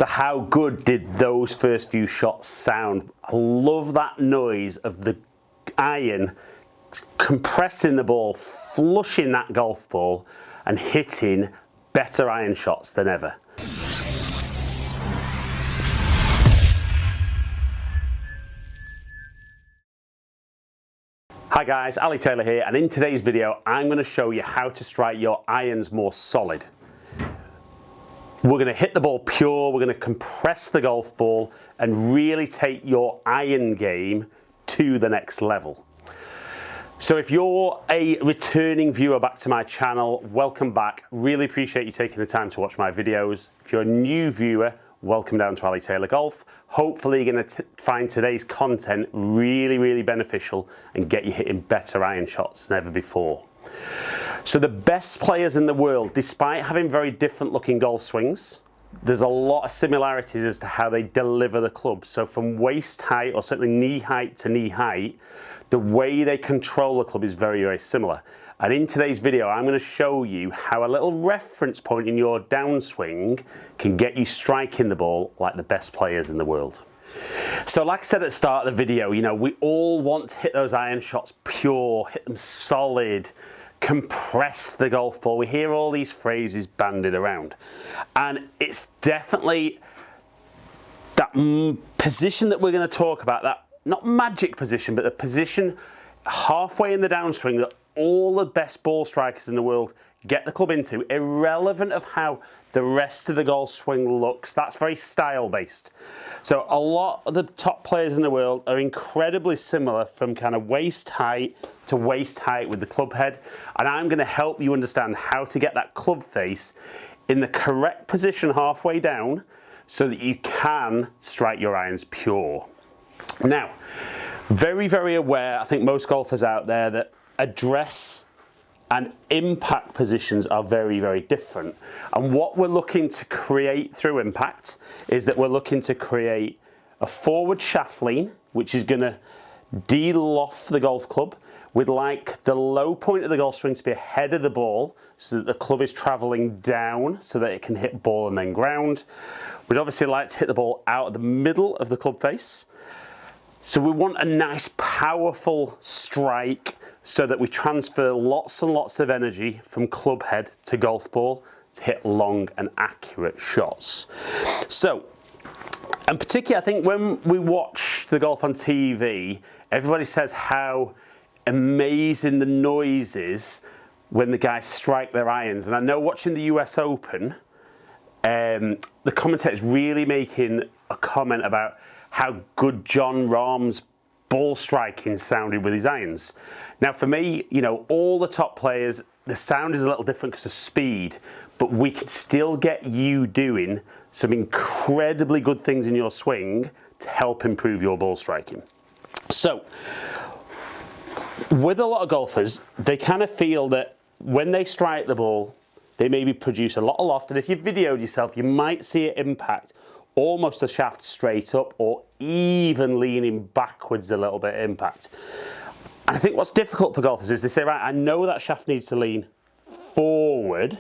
So how good did those first few shots sound? I love that noise of the iron compressing the ball, flushing that golf ball and hitting better iron shots than ever. Hi guys, Ali Taylor here, and in today's video I'm going to show you how to strike your irons more solid. We're going to hit the ball pure, we're going to compress the golf ball and really take your iron game to the next level. So if you're a returning viewer back to my channel, welcome back. Really appreciate you taking the time to watch my videos. If you're a new viewer, welcome down to Ali Taylor Golf. Hopefully you're going to find today's content really beneficial and get you hitting better iron shots than ever before. So the best players in the world, despite having very different looking golf swings, there's a lot of similarities as to how they deliver the club. So from waist height, or certainly knee height to knee height, the way they control the club is very similar. And in today's video, I'm going to show you how a little reference point in your downswing can get you striking the ball like the best players in the world. So like I said at the start of the video, you know, we all want to hit those iron shots pure, hit them solid, compress the golf ball. We hear all these phrases bandied around. And it's definitely that position that we're going to talk about, that not magic position, but the position halfway in the downswing that all the best ball strikers in the world get the club into, irrelevant of how the rest of the golf swing looks. That's very style based. So a lot of the top players in the world are incredibly similar from kind of waist height to waist height with the club head, and I'm going to help you understand how to get that club face in the correct position halfway down so that you can strike your irons pure. Now, very aware, I think most golfers out there, that address and impact positions are very different. And what we're looking to create through impact is that we're looking to create a forward shaft lean, which is going to de-loft the golf club. We'd like the low point of the golf swing to be ahead of the ball so that the club is traveling down so that it can hit ball and then ground. We'd obviously like to hit the ball out of the middle of the club face. So we want a nice powerful strike so that we transfer lots and lots of energy from club head to golf ball to hit long and accurate shots. So, and particularly I think when we watch the golf on TV, everybody says how amazing the noise is when the guys strike their irons. And I know watching the US Open, the commentator's really making a comment about how good Jon Rahm's ball striking sounded with his irons. Now for me, you know, all the top players, the sound is a little different because of speed, but we can still get you doing some incredibly good things in your swing to help improve your ball striking. So, with a lot of golfers, they kind of feel that when they strike the ball, they maybe produce a lot of loft, and if you videoed yourself, you might see it impact almost the shaft straight up or even leaning backwards a little bit impact. And I think what's difficult for golfers is they say, right, I know that shaft needs to lean forward,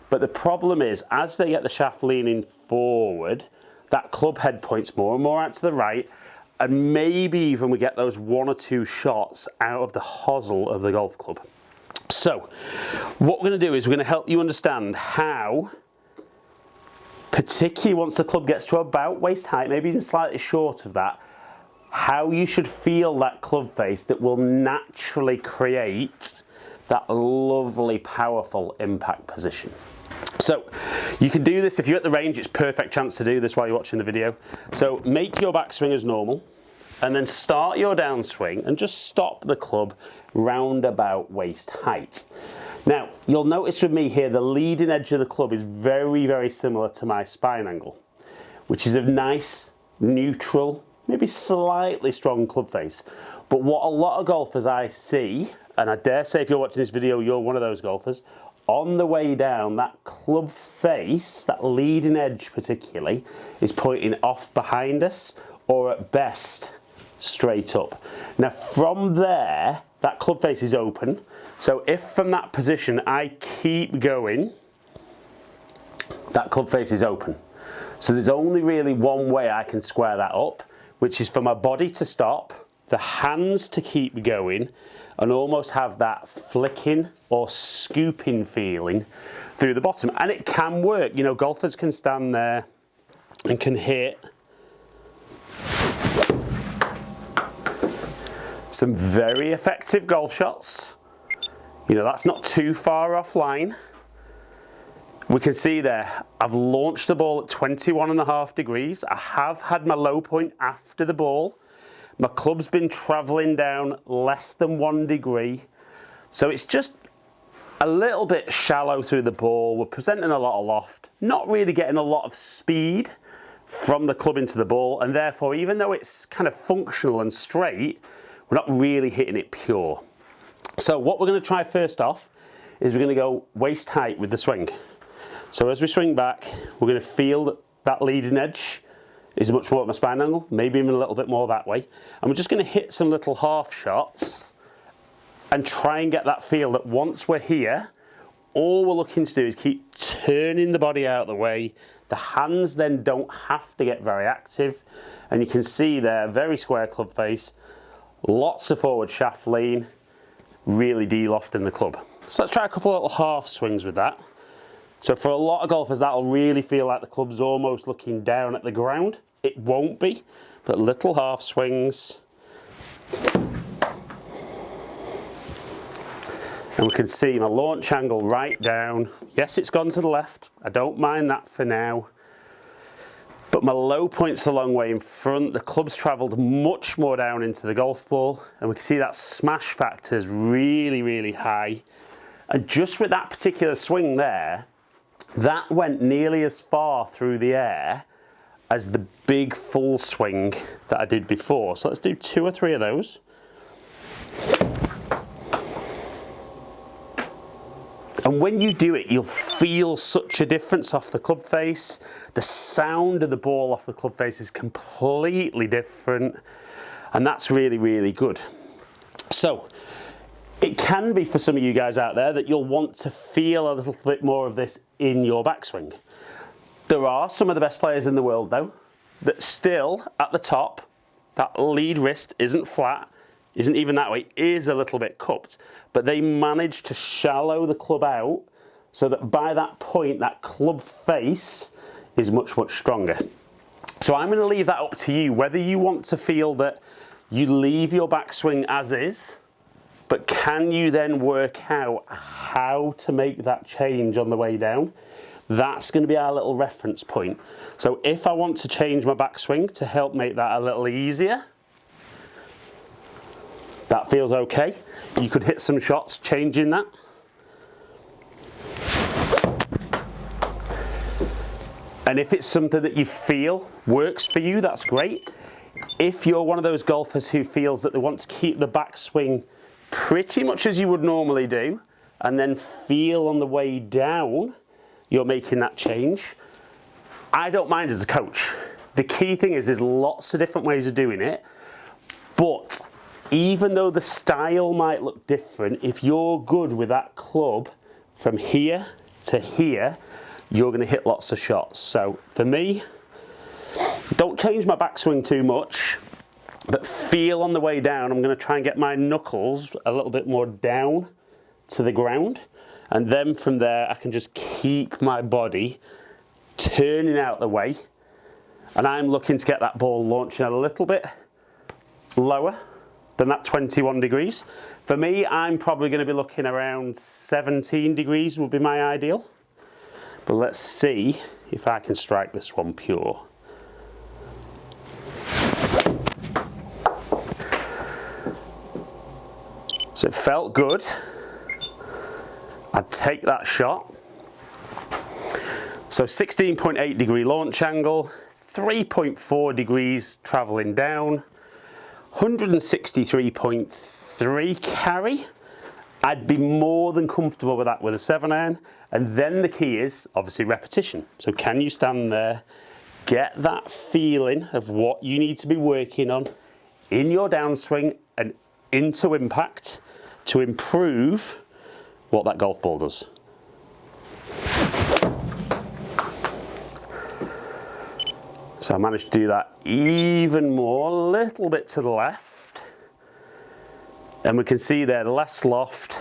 but the problem is as they get the shaft leaning forward, that club head points more and more out to the right, and maybe even we get those one or two shots out of the hosel of the golf club. So what we're going to do is we're going to help you understand how, particularly once the club gets to about waist height, maybe even slightly short of that, how you should feel that club face that will naturally create that lovely, powerful impact position. So you can do this if you're at the range. It's a perfect chance to do this while you're watching the video. So make your backswing as normal and then start your downswing and just stop the club round about waist height. Now, you'll notice with me here, the leading edge of the club is very similar to my spine angle, which is a nice, neutral, maybe slightly strong club face. But what a lot of golfers I see, and I dare say if you're watching this video, you're one of those golfers, on the way down, that club face, that leading edge particularly, is pointing off behind us, or at best, straight up. Now from there, that club face is open. So if from that position I keep going, that club face is open. So there's only really one way I can square that up, which is for my body to stop, the hands to keep going, and almost have that flicking or scooping feeling through the bottom. And it can work. You know, golfers can stand there and can hit some very effective golf shots. You know, that's not too far offline. We can see there, I've launched the ball at 21.5 degrees. I have had my low point after the ball. My club's been traveling down less than 1 degree. So it's just a little bit shallow through the ball. We're presenting a lot of loft, not really getting a lot of speed from the club into the ball. And therefore, even though it's kind of functional and straight, we're not really hitting it pure. So what we're going to try first off is we're going to go waist height with the swing. So as we swing back, we're going to feel that that leading edge is much more at my spine angle, maybe even a little bit more that way. And we're just going to hit some little half shots and try and get that feel that once we're here, all we're looking to do is keep turning the body out of the way. The hands then don't have to get very active. And you can see there, very square club face, lots of forward shaft lean, really de-lofting the club. So let's try a couple of little half swings with that. So for a lot of golfers, that'll really feel like the club's almost looking down at the ground. It won't be, but little half swings. And we can see my launch angle right down. Yes, it's gone to the left. I don't mind that for now. But my low point's a long way in front. The club's travelled much more down into the golf ball. And we can see that smash factor is really, really high. And just with that particular swing there, that went nearly as far through the air as the big full swing that I did before. So let's do 2 or 3 of those. And when you do it, you'll feel such a difference off the club face. The sound of the ball off the club face is completely different. And that's really, really good. So it can be for some of you guys out there that you'll want to feel a little bit more of this in your backswing. There are some of the best players in the world though, that still at the top, that lead wrist isn't flat, isn't even that way, is a little bit cupped, but they manage to shallow the club out so that by that point, that club face is much, much stronger. So I'm gonna leave that up to you, whether you want to feel that you leave your backswing as is, but can you then work out how to make that change on the way down? That's going to be our little reference point. So if I want to change my backswing to help make that a little easier, that feels okay. You could hit some shots changing that. And if it's something that you feel works for you, that's great. If you're one of those golfers who feels that they want to keep the backswing pretty much as you would normally do, and then feel on the way down you're making that change, I don't mind as a coach. The key thing is there's lots of different ways of doing it, but even though the style might look different, if you're good with that club from here to here, you're going to hit lots of shots. So for me, don't change my backswing too much, but feel on the way down. I'm going to try and get my knuckles a little bit more down to the ground. And then from there, I can just keep my body turning out the way. And I'm looking to get that ball launching a little bit lower than that 21 degrees. For me, I'm probably going to be looking around 17 degrees would be my ideal. But let's see if I can strike this one pure. So it felt good. I'd take that shot. So 16.8 degree launch angle, 3.4 degrees traveling down, 163.3 carry. I'd be more than comfortable with that with a 7-iron. And then the key is obviously repetition. So can you stand there, get that feeling of what you need to be working on in your downswing and into impact to improve what that golf ball does. So I managed to do that even more, a little bit to the left. And we can see there less loft,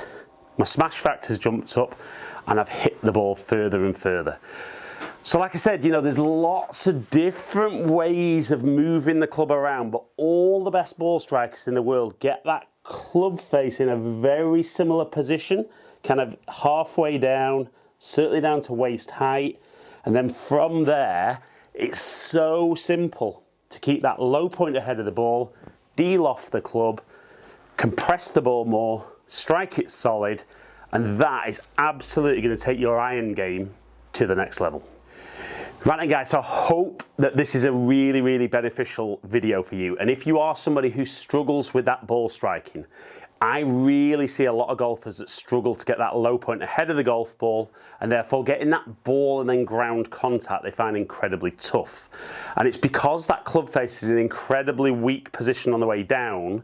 my smash factor's jumped up, and I've hit the ball further and further. So like I said, you know, there's lots of different ways of moving the club around, but all the best ball strikers in the world get that club face in a very similar position, kind of halfway down, certainly down to waist height. And then from there, it's so simple to keep that low point ahead of the ball, de-loft the club, compress the ball more, strike it solid, and that is absolutely going to take your iron game to the next level. Right then guys, so I hope that this is a really, really beneficial video for you. And if you are somebody who struggles with that ball striking, I really see a lot of golfers that struggle to get that low point ahead of the golf ball, and therefore getting that ball and then ground contact they find incredibly tough. And it's because that club face is in an incredibly weak position on the way down.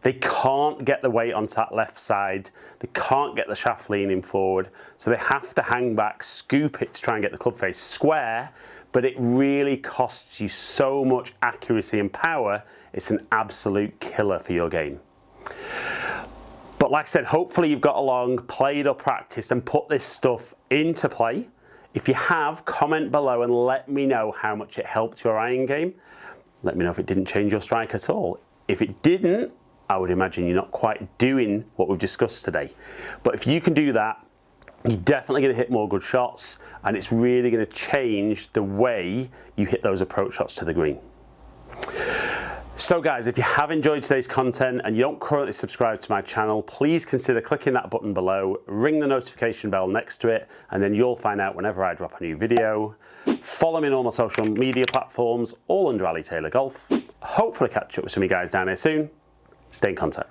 They can't get the weight onto that left side, they can't get the shaft leaning forward, so they have to hang back, scoop it to try and get the club face square, but it really costs you so much accuracy and power, it's an absolute killer for your game. But like I said, hopefully you've got along, played or practiced and put this stuff into play. If you have, comment below and let me know how much it helped your iron game. Let me know if it didn't change your strike at all. If it didn't, I would imagine you're not quite doing what we've discussed today. But if you can do that, you're definitely going to hit more good shots, and it's really going to change the way you hit those approach shots to the green. So guys, if you have enjoyed today's content and you don't currently subscribe to my channel, please consider clicking that button below, ring the notification bell next to it, and then you'll find out whenever I drop a new video. Follow me on all my social media platforms, all under Ali Taylor Golf. Hopefully catch up with some of you guys down here soon. Stay in contact.